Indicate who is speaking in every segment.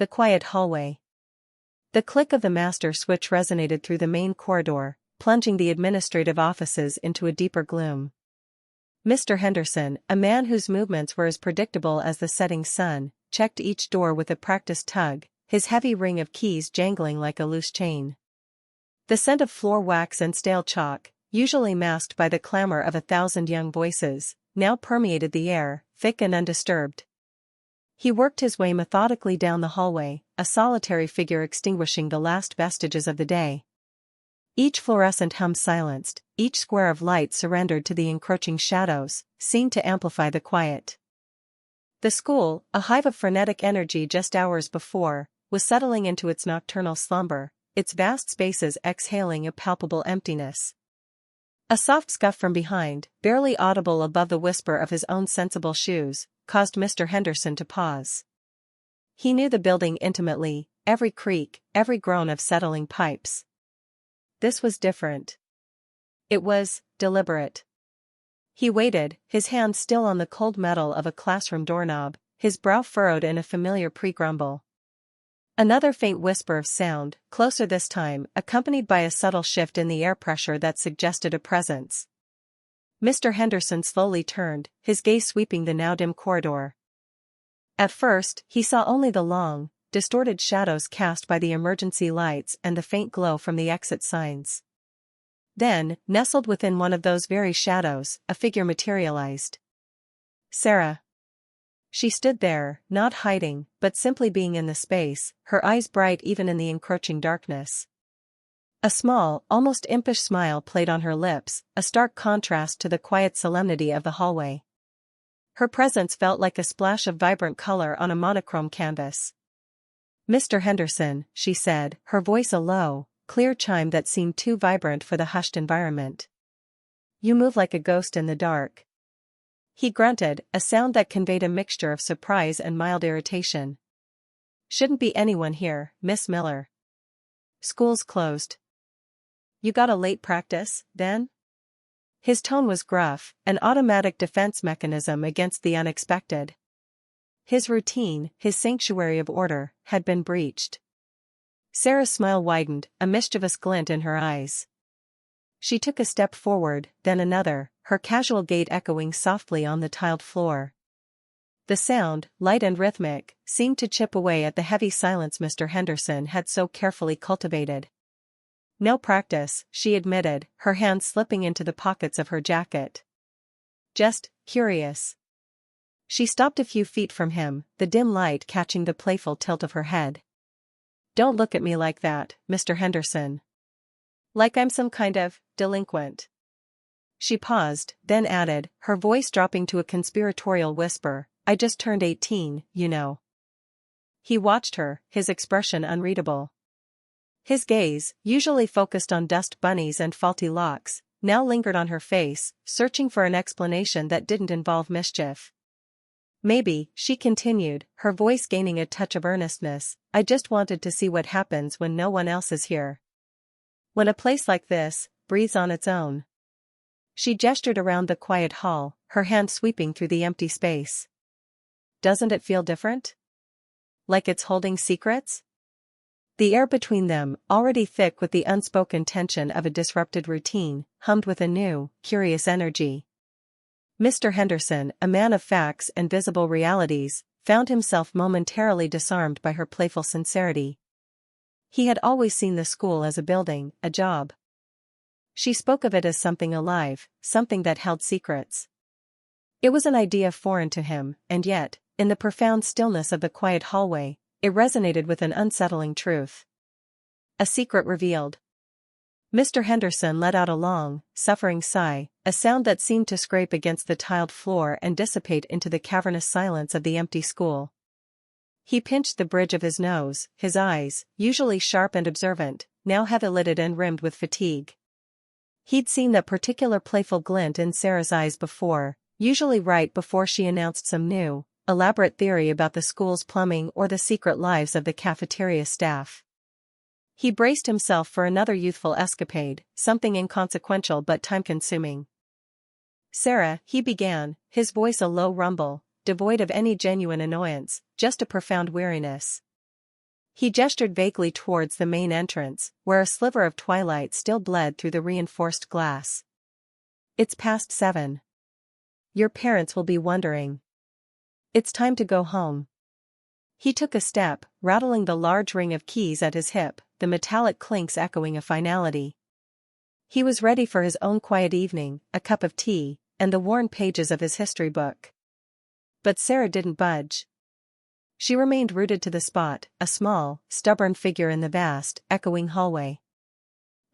Speaker 1: the quiet hallway. The click of the master switch resonated through the main corridor, plunging the administrative offices into a deeper gloom. Mr. Henderson, a man whose movements were as predictable as the setting sun, checked each door with a practiced tug, his heavy ring of keys jangling like a loose chain. The scent of floor wax and stale chalk, usually masked by the clamor of 1,000 young voices, now permeated the air, thick and undisturbed. He worked his way methodically down the hallway, a solitary figure extinguishing the last vestiges of the day. Each fluorescent hum silenced, each square of light surrendered to the encroaching shadows, seemed to amplify the quiet. The school, a hive of frenetic energy just hours before, was settling into its nocturnal slumber, its vast spaces exhaling a palpable emptiness. A soft scuff from behind, barely audible above the whisper of his own sensible shoes, caused Mr. Henderson to pause. He knew the building intimately, every creak, every groan of settling pipes. This was different. It was deliberate. He waited, his hand still on the cold metal of a classroom doorknob, his brow furrowed in a familiar pre-grumble. Another faint whisper of sound, closer this time, accompanied by a subtle shift in the air pressure that suggested a presence. Mr. Henderson slowly turned, his gaze sweeping the now dim corridor. At first, he saw only the long, distorted shadows cast by the emergency lights and the faint glow from the exit signs. Then, nestled within one of those very shadows, a figure materialized. Sarah. She stood there, not hiding, but simply being in the space, her eyes bright even in the encroaching darkness. A small, almost impish smile played on her lips, a stark contrast to the quiet solemnity of the hallway. Her presence felt like a splash of vibrant color on a monochrome canvas. "Mr. Henderson," she said, her voice a low, clear chime that seemed too vibrant for the hushed environment. "You move like a ghost in the dark." He grunted, a sound that conveyed a mixture of surprise and mild irritation. "Shouldn't be anyone here, Miss Miller. School's closed." "You got a late practice, then?" His tone was gruff, an automatic defense mechanism against the unexpected. His routine, his sanctuary of order, had been breached. Sarah's smile widened, a mischievous glint in her eyes. She took a step forward, then another, her casual gait echoing softly on the tiled floor. The sound, light and rhythmic, seemed to chip away at the heavy silence Mr. Henderson had so carefully cultivated. "No practice," she admitted, her hands slipping into the pockets of her jacket. "Just curious." She stopped a few feet from him, the dim light catching the playful tilt of her head. "Don't look at me like that, Mr. Henderson. Like I'm some kind of delinquent." She paused, then added, her voice dropping to a conspiratorial whisper, "I just turned 18, you know." He watched her, his expression unreadable. His gaze, usually focused on dust bunnies and faulty locks, now lingered on her face, searching for an explanation that didn't involve mischief. "Maybe," she continued, her voice gaining a touch of earnestness, "I just wanted to see what happens when no one else is here. When a place like this breathes on its own." She gestured around the quiet hall, her hand sweeping through the empty space. "Doesn't it feel different? Like it's holding secrets?" The air between them, already thick with the unspoken tension of a disrupted routine, hummed with a new, curious energy. Mr. Henderson, a man of facts and visible realities, found himself momentarily disarmed by her playful sincerity. He had always seen the school as a building, a job. She spoke of it as something alive, something that held secrets. It was an idea foreign to him, and yet, in the profound stillness of the quiet hallway, it resonated with an unsettling truth. A secret revealed. Mr. Henderson let out a long, suffering sigh, a sound that seemed to scrape against the tiled floor and dissipate into the cavernous silence of the empty school. He pinched the bridge of his nose, his eyes, usually sharp and observant, now heavy-lidded and rimmed with fatigue. He'd seen that particular playful glint in Sarah's eyes before, usually right before she announced some new, elaborate theory about the school's plumbing or the secret lives of the cafeteria staff. He braced himself for another youthful escapade, something inconsequential but time-consuming. "Sarah," he began, his voice a low rumble, devoid of any genuine annoyance, just a profound weariness. He gestured vaguely towards the main entrance, where a sliver of twilight still bled through the reinforced glass. It's past 7. Your parents will be wondering. It's time to go home. He took a step, rattling the large ring of keys at his hip, the metallic clinks echoing a finality. He was ready for his own quiet evening, a cup of tea, and the worn pages of his history book. But Sarah didn't budge. She remained rooted to the spot, a small, stubborn figure in the vast, echoing hallway.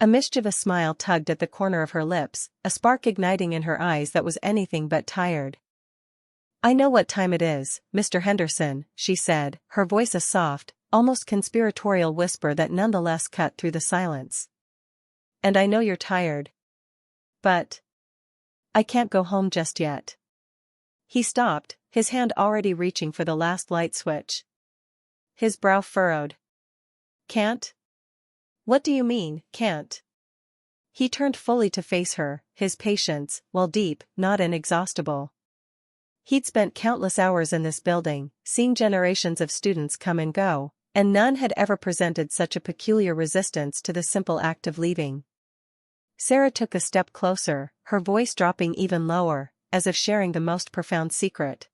Speaker 1: A mischievous smile tugged at the corner of her lips, a spark igniting in her eyes that was anything but tired. "I know what time it is, Mr. Henderson," she said, her voice a soft, almost conspiratorial whisper that nonetheless cut through the silence. "And I know you're tired. But I can't go home just yet." He stopped, his hand already reaching for the last light switch. His brow furrowed. "Can't? What do you mean, can't?" He turned fully to face her, his patience, while deep, not inexhaustible. He'd spent countless hours in this building, seen generations of students come and go, and none had ever presented such a peculiar resistance to the simple act of leaving. Sarah took a step closer, her voice dropping even lower, as if sharing the most profound secret.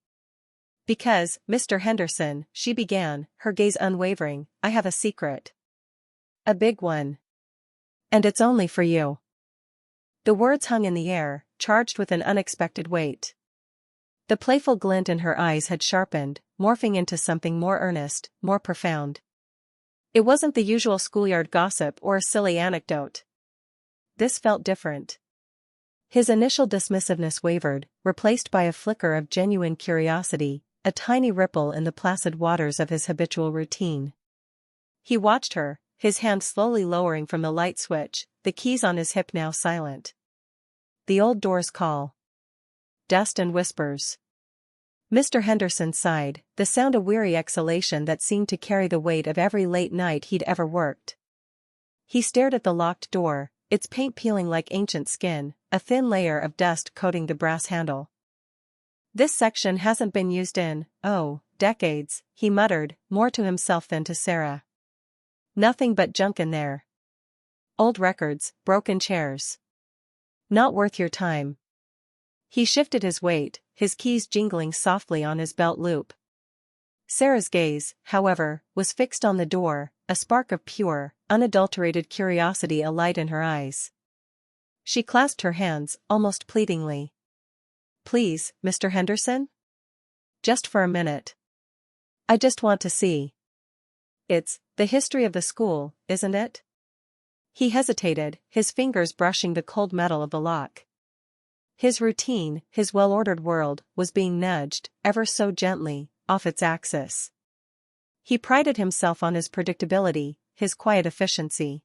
Speaker 1: "Because, Mr. Henderson," she began, her gaze unwavering, "I have a secret. A big one. And it's only for you." The words hung in the air, charged with an unexpected weight. The playful glint in her eyes had sharpened, morphing into something more earnest, more profound. It wasn't the usual schoolyard gossip or a silly anecdote. This felt different. His initial dismissiveness wavered, replaced by a flicker of genuine curiosity, a tiny ripple in the placid waters of his habitual routine. He watched her, his hand slowly lowering from the light switch, the keys on his hip now silent. The old doors call. Dust and whispers. Mr. Henderson sighed, the sound a weary exhalation that seemed to carry the weight of every late night he'd ever worked. He stared at the locked door, its paint peeling like ancient skin, a thin layer of dust coating the brass handle. "This section hasn't been used in, decades," he muttered, more to himself than to Sarah. "Nothing but junk in there. Old records, broken chairs. Not worth your time." He shifted his weight, his keys jingling softly on his belt loop. Sarah's gaze, however, was fixed on the door, a spark of pure, unadulterated curiosity alight in her eyes. She clasped her hands, almost pleadingly. "Please, Mr. Henderson? Just for a minute. I just want to see. It's the history of the school, isn't it?" He hesitated, his fingers brushing the cold metal of the lock. His routine, his well-ordered world, was being nudged, ever so gently, off its axis. He prided himself on his predictability, his quiet efficiency.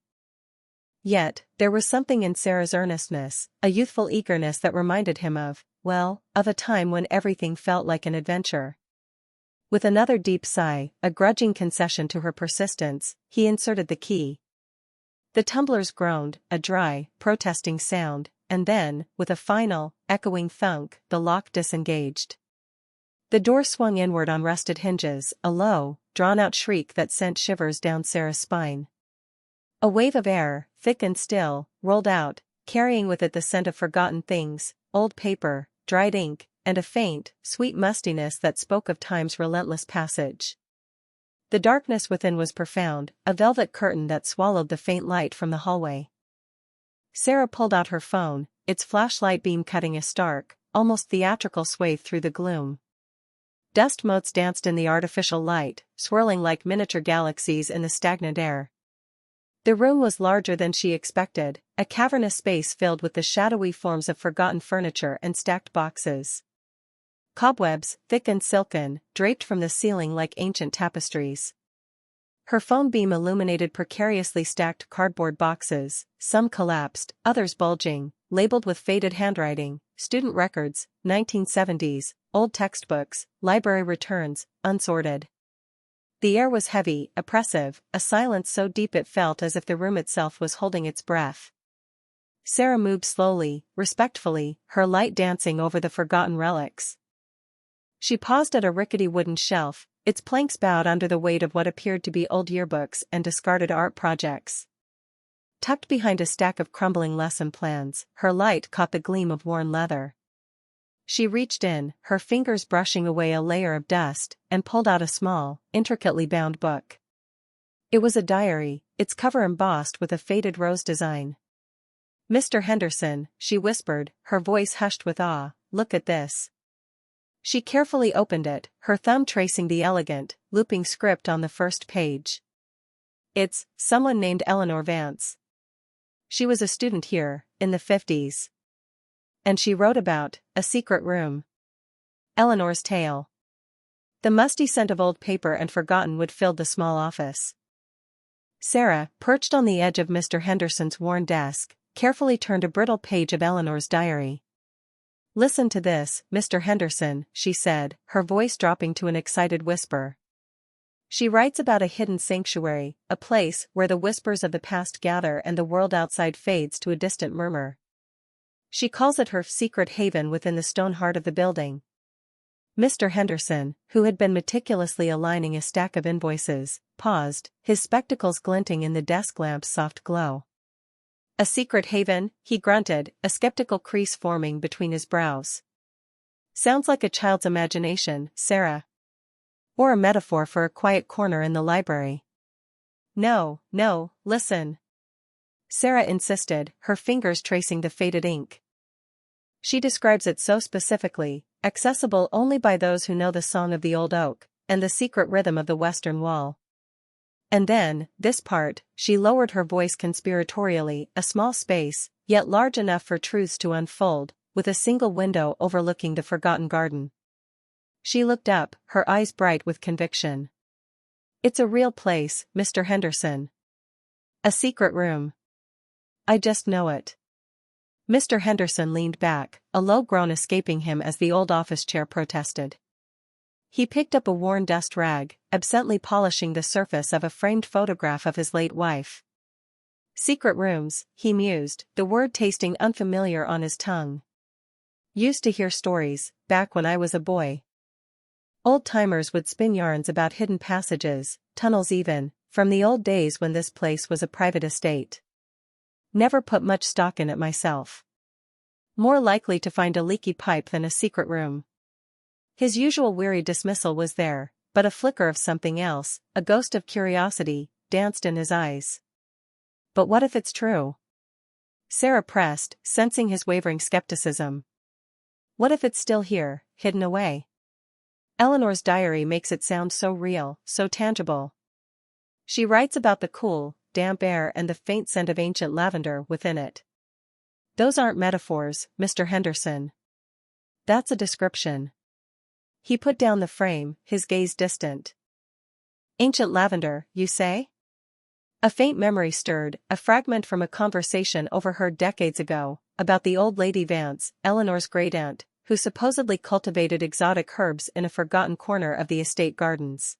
Speaker 1: Yet, there was something in Sarah's earnestness, a youthful eagerness that reminded him of a time when everything felt like an adventure. With another deep sigh, a grudging concession to her persistence, he inserted the key. The tumblers groaned, a dry, protesting sound, and then, with a final, echoing thunk, the lock disengaged. The door swung inward on rusted hinges, a low, drawn-out shriek that sent shivers down Sarah's spine. A wave of air, thick and still, rolled out, carrying with it the scent of forgotten things, old paper, dried ink, and a faint, sweet mustiness that spoke of time's relentless passage. The darkness within was profound, a velvet curtain that swallowed the faint light from the hallway. Sarah pulled out her phone, its flashlight beam cutting a stark, almost theatrical swathe through the gloom. Dust motes danced in the artificial light, swirling like miniature galaxies in the stagnant air. The room was larger than she expected, a cavernous space filled with the shadowy forms of forgotten furniture and stacked boxes. Cobwebs, thick and silken, draped from the ceiling like ancient tapestries. Her phone beam illuminated precariously stacked cardboard boxes, some collapsed, others bulging, labeled with faded handwriting, student records, 1970s, old textbooks, library returns, unsorted. The air was heavy, oppressive, a silence so deep it felt as if the room itself was holding its breath. Sarah moved slowly, respectfully, her light dancing over the forgotten relics. She paused at a rickety wooden shelf, its planks bowed under the weight of what appeared to be old yearbooks and discarded art projects. Tucked behind a stack of crumbling lesson plans, her light caught the gleam of worn leather. She reached in, her fingers brushing away a layer of dust, and pulled out a small, intricately bound book. It was a diary, its cover embossed with a faded rose design. "Mr. Henderson," she whispered, her voice hushed with awe, "look at this." She carefully opened it, her thumb tracing the elegant, looping script on the first page. "It's someone named Eleanor Vance. She was a student here, in the 50s. And she wrote about a secret room. Eleanor's tale." The musty scent of old paper and forgotten wood filled the small office. Sarah, perched on the edge of Mr. Henderson's worn desk, carefully turned a brittle page of Eleanor's diary. "Listen to this, Mr. Henderson," she said, her voice dropping to an excited whisper. "She writes about a hidden sanctuary, a place where the whispers of the past gather and the world outside fades to a distant murmur. She calls it her secret haven within the stone heart of the building." Mr. Henderson, who had been meticulously aligning a stack of invoices, paused, his spectacles glinting in the desk lamp's soft glow. "A secret haven," he grunted, a skeptical crease forming between his brows. "Sounds like a child's imagination, Sarah. Or a metaphor for a quiet corner in the library." No, listen," Sarah insisted, her fingers tracing the faded ink. "She describes it so specifically, accessible only by those who know the song of the old oak, and the secret rhythm of the western wall. And then, this part," she lowered her voice conspiratorially, "a small space, yet large enough for truths to unfold, with a single window overlooking the forgotten garden." She looked up, her eyes bright with conviction. "It's a real place, Mr. Henderson. A secret room. I just know it." Mr. Henderson leaned back, a low groan escaping him as the old office chair protested. He picked up a worn dust rag, absently polishing the surface of a framed photograph of his late wife. "Secret rooms," he mused, the word tasting unfamiliar on his tongue. "Used to hear stories, back when I was a boy. Old-timers would spin yarns about hidden passages, tunnels even, from the old days when this place was a private estate. Never put much stock in it myself. More likely to find a leaky pipe than a secret room." His usual weary dismissal was there, but a flicker of something else, a ghost of curiosity, danced in his eyes. "But what if it's true?" Sarah pressed, sensing his wavering skepticism. "What if it's still here, hidden away? Eleanor's diary makes it sound so real, so tangible. She writes about the cool, damp air and the faint scent of ancient lavender within it. Those aren't metaphors, Mr. Henderson. That's a description." He put down the frame, his gaze distant. "Ancient lavender, you say?" A faint memory stirred, a fragment from a conversation overheard decades ago, about the old Lady Vance, Eleanor's great-aunt, who supposedly cultivated exotic herbs in a forgotten corner of the estate gardens.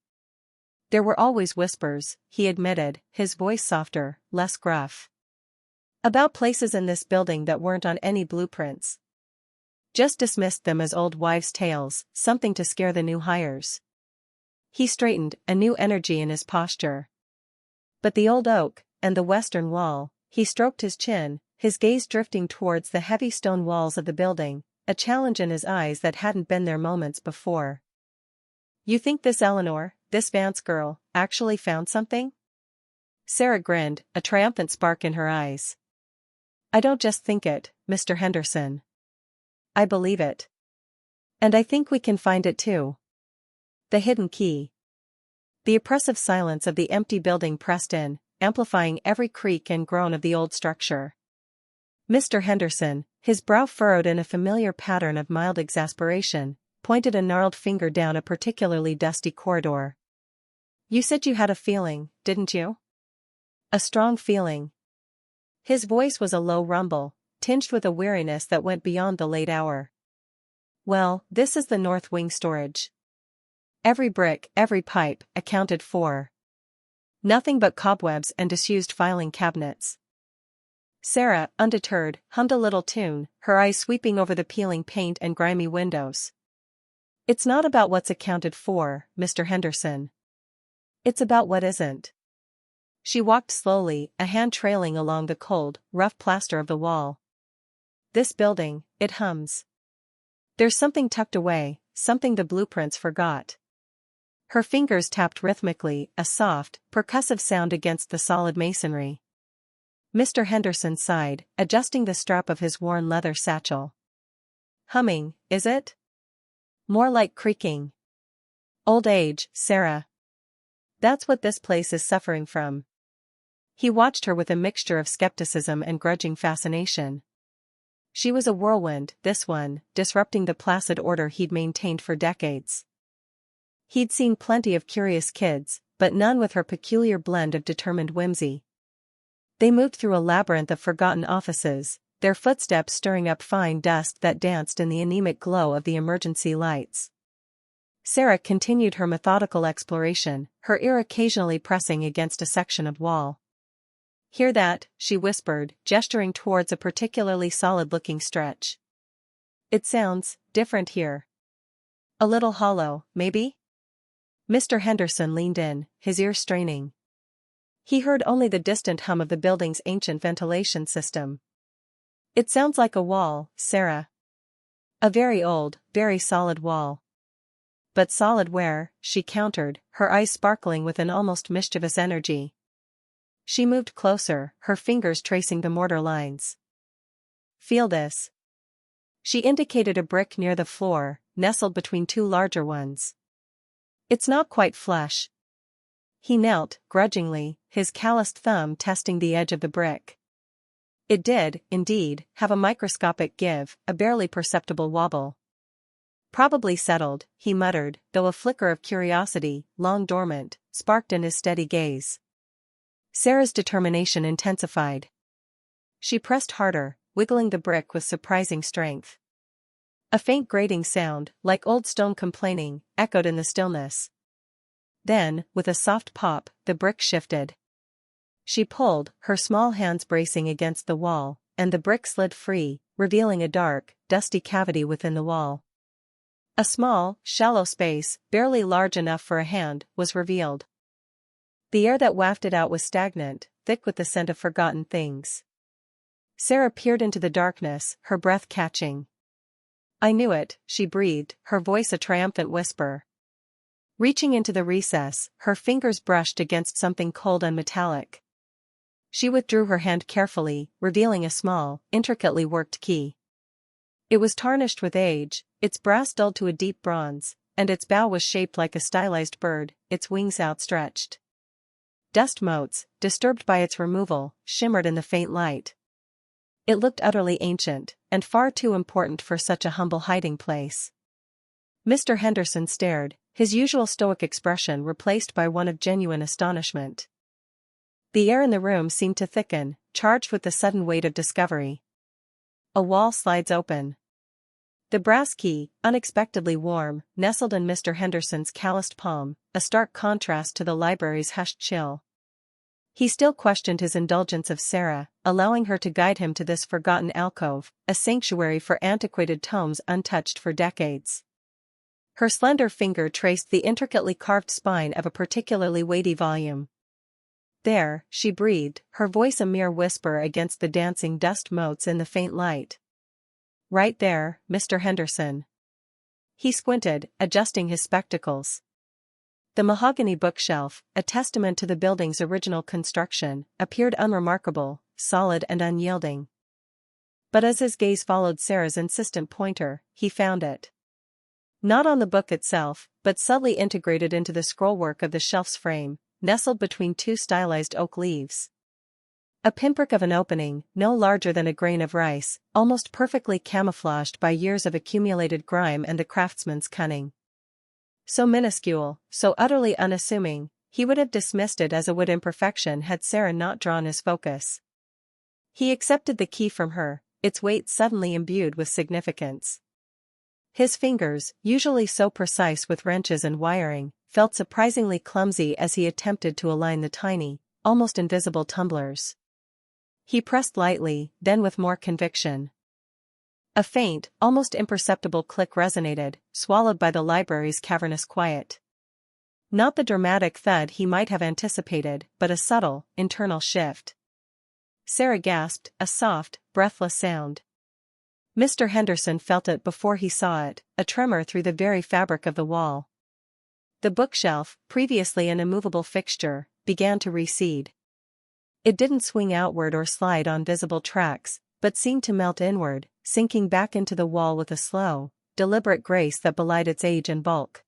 Speaker 1: "There were always whispers," he admitted, his voice softer, less gruff. "About places in this building that weren't on any blueprints. Just dismissed them as old wives' tales, something to scare the new hires." He straightened, a new energy in his posture. "But the old oak, and the western wall," he stroked his chin, his gaze drifting towards the heavy stone walls of the building, a challenge in his eyes that hadn't been there moments before. "You think this Eleanor, this Vance girl, actually found something?" Sarah grinned, a triumphant spark in her eyes. "I don't just think it, Mr. Henderson. I believe it. And I think we can find it too. The hidden key." The oppressive silence of the empty building pressed in, amplifying every creak and groan of the old structure. Mr. Henderson, his brow furrowed in a familiar pattern of mild exasperation, pointed a gnarled finger down a particularly dusty corridor. "You said you had a feeling, didn't you? A strong feeling." His voice was a low rumble, tinged with a weariness that went beyond the late hour. "Well, this is the north wing storage. Every brick, every pipe, accounted for. Nothing but cobwebs and disused filing cabinets." Sarah, undeterred, hummed a little tune, her eyes sweeping over the peeling paint and grimy windows. It's not about what's accounted for, Mr. Henderson. It's about what isn't. She walked slowly, a hand trailing along the cold, rough plaster of the wall. This building, it hums. There's something tucked away, something the blueprints forgot. Her fingers tapped rhythmically, a soft, percussive sound against the solid masonry. Mr. Henderson sighed, adjusting the strap of his worn leather satchel. Humming, is it? More like creaking. Old age, Sarah. That's what this place is suffering from. He watched her with a mixture of skepticism and grudging fascination. She was a whirlwind, this one, disrupting the placid order he'd maintained for decades. He'd seen plenty of curious kids, but none with her peculiar blend of determined whimsy. They moved through a labyrinth of forgotten offices, their footsteps stirring up fine dust that danced in the anemic glow of the emergency lights. Sarah continued her methodical exploration, her ear occasionally pressing against a section of wall. Hear that? She whispered, gesturing towards a particularly solid-looking stretch. It sounds different here. A little hollow, maybe? Mr. Henderson leaned in, his ear straining. He heard only the distant hum of the building's ancient ventilation system. It sounds like a wall, Sarah. A very old, very solid wall. But solid where? She countered, her eyes sparkling with an almost mischievous energy. She moved closer, her fingers tracing the mortar lines. Feel this. She indicated a brick near the floor, nestled between two larger ones. It's not quite flush. He knelt, grudgingly, his calloused thumb testing the edge of the brick. It did, indeed, have a microscopic give, a barely perceptible wobble. Probably settled, he muttered, though a flicker of curiosity, long dormant, sparked in his steady gaze. Sarah's determination intensified. She pressed harder, wiggling the brick with surprising strength. A faint grating sound, like old stone complaining, echoed in the stillness. Then, with a soft pop, the brick shifted. She pulled, her small hands bracing against the wall, and the brick slid free, revealing a dark, dusty cavity within the wall. A small, shallow space, barely large enough for a hand, was revealed. The air that wafted out was stagnant, thick with the scent of forgotten things. Sarah peered into the darkness, her breath catching. I knew it, she breathed, her voice a triumphant whisper. Reaching into the recess, her fingers brushed against something cold and metallic. She withdrew her hand carefully, revealing a small, intricately worked key. It was tarnished with age, its brass dulled to a deep bronze, and its bow was shaped like a stylized bird, its wings outstretched. Dust motes, disturbed by its removal, shimmered in the faint light. It looked utterly ancient, and far too important for such a humble hiding place. Mr. Henderson stared, his usual stoic expression replaced by one of genuine astonishment. The air in the room seemed to thicken, charged with the sudden weight of discovery. A wall slides open. The brass key, unexpectedly warm, nestled in Mr. Henderson's calloused palm, a stark contrast to the library's hushed chill. He still questioned his indulgence of Sarah, allowing her to guide him to this forgotten alcove, a sanctuary for antiquated tomes untouched for decades. Her slender finger traced the intricately carved spine of a particularly weighty volume. There, she breathed, her voice a mere whisper against the dancing dust motes in the faint light. Right there, Mr. Henderson. He squinted, adjusting his spectacles. The mahogany bookshelf, a testament to the building's original construction, appeared unremarkable, solid and unyielding. But as his gaze followed Sarah's insistent pointer, he found it. Not on the book itself, but subtly integrated into the scrollwork of the shelf's frame, nestled between two stylized oak leaves. A pinprick of an opening, no larger than a grain of rice, almost perfectly camouflaged by years of accumulated grime and the craftsman's cunning. So minuscule, so utterly unassuming, he would have dismissed it as a wood imperfection had Sarah not drawn his focus. He accepted the key from her, its weight suddenly imbued with significance. His fingers, usually so precise with wrenches and wiring, felt surprisingly clumsy as he attempted to align the tiny, almost invisible tumblers. He pressed lightly, then with more conviction. A faint, almost imperceptible click resonated, swallowed by the library's cavernous quiet. Not the dramatic thud he might have anticipated, but a subtle, internal shift. Sarah gasped, a soft, breathless sound. Mr. Henderson felt it before he saw it, a tremor through the very fabric of the wall. The bookshelf, previously an immovable fixture, began to recede. It didn't swing outward or slide on visible tracks, but seemed to melt inward, sinking back into the wall with a slow, deliberate grace that belied its age and bulk.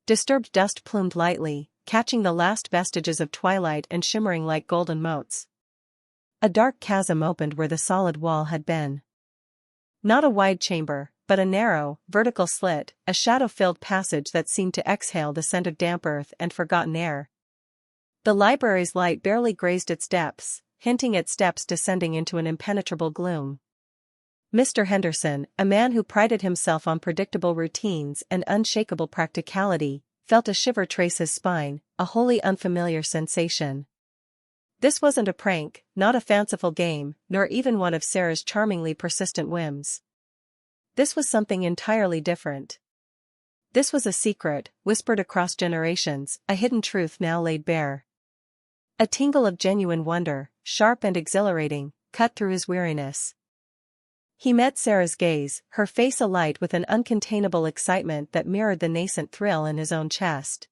Speaker 1: Disturbed dust plumed lightly, catching the last vestiges of twilight and shimmering like golden motes. A dark chasm opened where the solid wall had been. Not a wide chamber, but a narrow, vertical slit, a shadow-filled passage that seemed to exhale the scent of damp earth and forgotten air. The library's light barely grazed its depths, hinting at steps descending into an impenetrable gloom. Mr. Henderson, a man who prided himself on predictable routines and unshakable practicality, felt a shiver trace his spine, a wholly unfamiliar sensation. This wasn't a prank, not a fanciful game, nor even one of Sarah's charmingly persistent whims. This was something entirely different. This was a secret, whispered across generations, a hidden truth now laid bare. A tingle of genuine wonder, sharp and exhilarating, cut through his weariness. He met Sarah's gaze, her face alight with an uncontainable excitement that mirrored the nascent thrill in his own chest.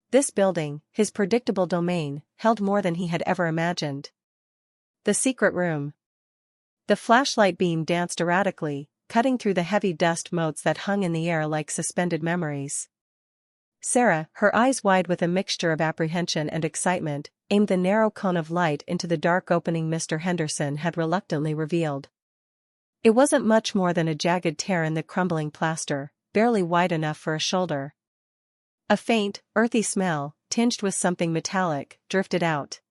Speaker 1: This building, his predictable domain, held more than he had ever imagined. The secret room. The flashlight beam danced erratically, cutting through the heavy dust motes that hung in the air like suspended memories. Sarah, her eyes wide with a mixture of apprehension and excitement, aimed the narrow cone of light into the dark opening Mr. Henderson had reluctantly revealed. It wasn't much more than a jagged tear in the crumbling plaster, barely wide enough for a shoulder. A faint, earthy smell, tinged with something metallic, drifted out.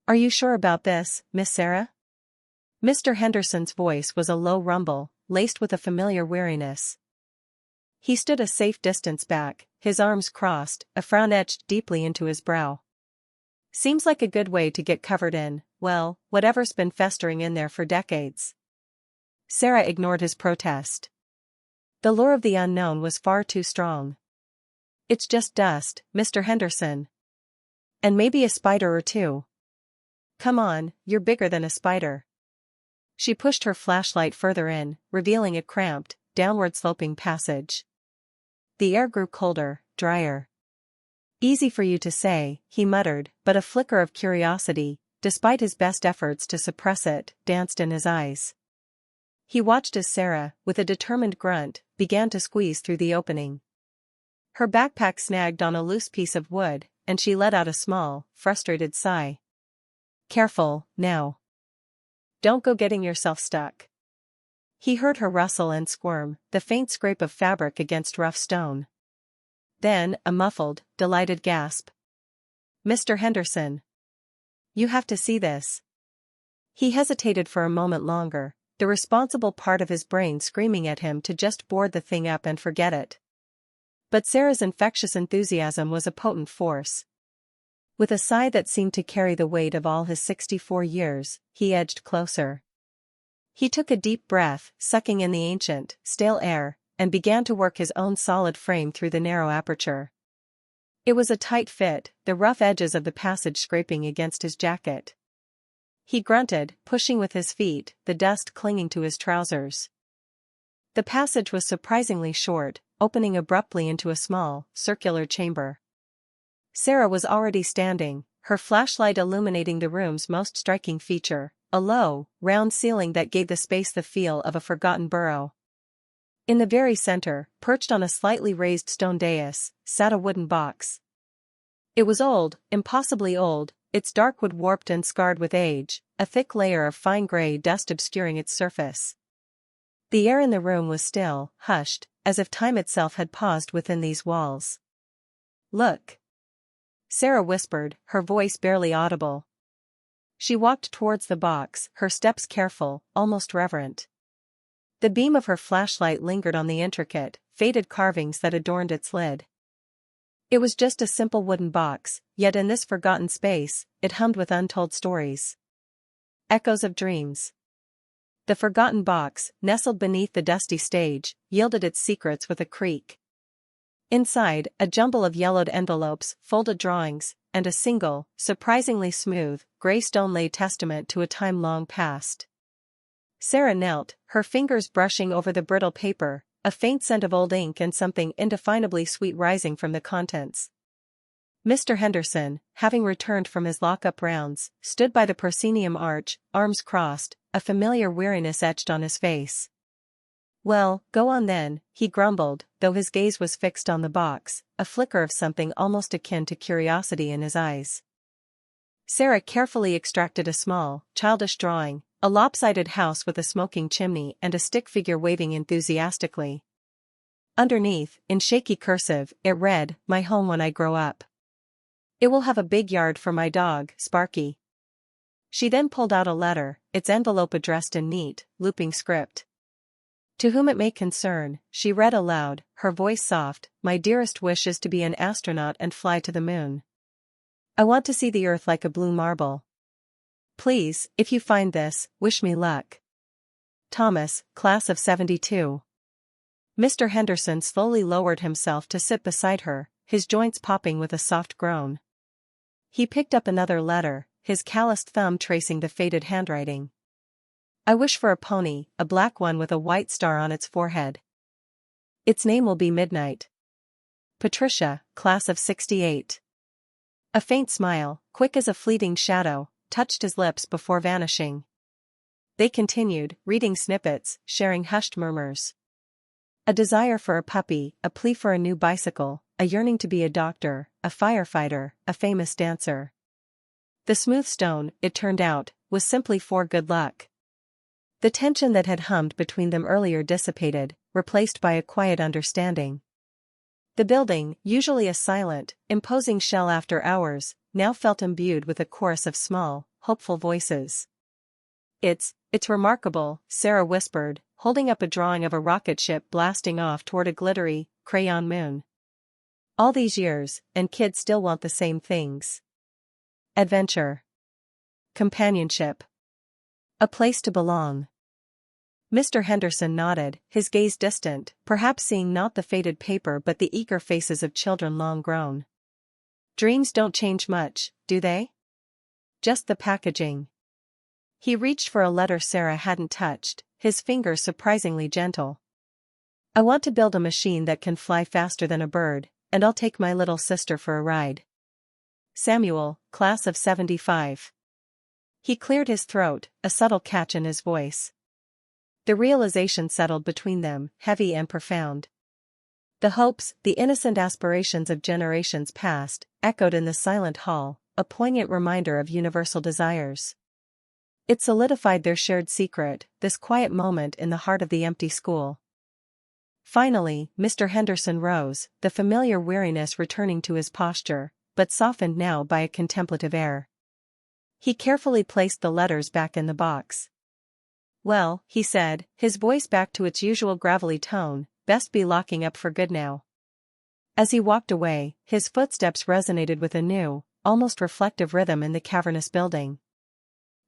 Speaker 1: "Are you sure about this, Miss Sarah?" Mr. Henderson's voice was a low rumble, laced with a familiar weariness. He stood a safe distance back, his arms crossed, a frown etched deeply into his brow. "Seems like a good way to get covered in, well, whatever's been festering in there for decades." Sarah ignored his protest. The lure of the unknown was far too strong. "It's just dust, Mr. Henderson. And maybe a spider or two. Come on, you're bigger than a spider." She pushed her flashlight further in, revealing a cramped, downward-sloping passage. The air grew colder, drier. "Easy for you to say," he muttered, but a flicker of curiosity, despite his best efforts to suppress it, danced in his eyes. He watched as Sarah, with a determined grunt, began to squeeze through the opening. Her backpack snagged on a loose piece of wood, and she let out a small, frustrated sigh. "Careful, now. Don't go getting yourself stuck." He heard her rustle and squirm, the faint scrape of fabric against rough stone. Then, a muffled, delighted gasp. "Mr. Henderson. You have to see this." He hesitated for a moment longer, the responsible part of his brain screaming at him to just board the thing up and forget it. But Sarah's infectious enthusiasm was a potent force. With a sigh that seemed to carry the weight of all his 64 years, he edged closer. He took a deep breath, sucking in the ancient, stale air, and began to work his own solid frame through the narrow aperture. It was a tight fit, the rough edges of the passage scraping against his jacket. He grunted, pushing with his feet, the dust clinging to his trousers. The passage was surprisingly short, opening abruptly into a small, circular chamber. Sarah was already standing, her flashlight illuminating the room's most striking feature, a low, round ceiling that gave the space the feel of a forgotten burrow. In the very center, perched on a slightly raised stone dais, sat a wooden box. It was old, impossibly old, its dark wood warped and scarred with age, a thick layer of fine gray dust obscuring its surface. The air in the room was still, hushed, as if time itself had paused within these walls. "Look," Sarah whispered, her voice barely audible. She walked towards the box, her steps careful, almost reverent. The beam of her flashlight lingered on the intricate, faded carvings that adorned its lid. It was just a simple wooden box, yet in this forgotten space, it hummed with untold stories. Echoes of dreams. The forgotten box, nestled beneath the dusty stage, yielded its secrets with a creak. Inside, a jumble of yellowed envelopes, folded drawings, and a single, surprisingly smooth, gray stone lay testament to a time long past. Sarah knelt, her fingers brushing over the brittle paper, a faint scent of old ink and something indefinably sweet rising from the contents. Mr. Henderson, having returned from his lock-up rounds, stood by the proscenium arch, arms crossed, a familiar weariness etched on his face. "Well, go on then," he grumbled, though his gaze was fixed on the box, a flicker of something almost akin to curiosity in his eyes. Sarah carefully extracted a small, childish drawing, a lopsided house with a smoking chimney and a stick figure waving enthusiastically. Underneath, in shaky cursive, it read, "My home when I grow up. It will have a big yard for my dog, Sparky." She then pulled out a letter, its envelope addressed in neat, looping script. "To whom it may concern," she read aloud, her voice soft, "my dearest wish is to be an astronaut and fly to the moon. I want to see the earth like a blue marble. Please, if you find this, wish me luck. Thomas, class of '72. Mr. Henderson slowly lowered himself to sit beside her, his joints popping with a soft groan. He picked up another letter, his calloused thumb tracing the faded handwriting. "I wish for a pony, a black one with a white star on its forehead. Its name will be Midnight. Patricia, class of '68. A faint smile, quick as a fleeting shadow, touched his lips before vanishing. They continued, reading snippets, sharing hushed murmurs. A desire for a puppy, a plea for a new bicycle, a yearning to be a doctor, a firefighter, a famous dancer. The smooth stone, it turned out, was simply for good luck. The tension that had hummed between them earlier dissipated, replaced by a quiet understanding. The building, usually a silent, imposing shell after hours, now felt imbued with a chorus of small, hopeful voices. It's remarkable," Sarah whispered, holding up a drawing of a rocket ship blasting off toward a glittery, crayon moon. "All these years, and kids still want the same things. Adventure. Companionship. A place to belong." Mr. Henderson nodded, his gaze distant, perhaps seeing not the faded paper but the eager faces of children long grown. "Dreams don't change much, do they? Just the packaging." He reached for a letter Sarah hadn't touched, his fingers surprisingly gentle. "I want to build a machine that can fly faster than a bird, and I'll take my little sister for a ride. Samuel, class of '75. He cleared his throat, a subtle catch in his voice. The realization settled between them, heavy and profound. The hopes, the innocent aspirations of generations past, echoed in the silent hall, a poignant reminder of universal desires. It solidified their shared secret, this quiet moment in the heart of the empty school. Finally, Mr. Henderson rose, the familiar weariness returning to his posture, but softened now by a contemplative air. He carefully placed the letters back in the box. "Well," he said, his voice back to its usual gravelly tone, "best be locking up for good now." As he walked away, his footsteps resonated with a new, almost reflective rhythm in the cavernous building.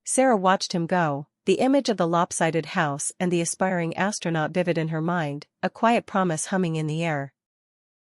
Speaker 1: Sarah watched him go, the image of the lopsided house and the aspiring astronaut vivid in her mind, a quiet promise humming in the air.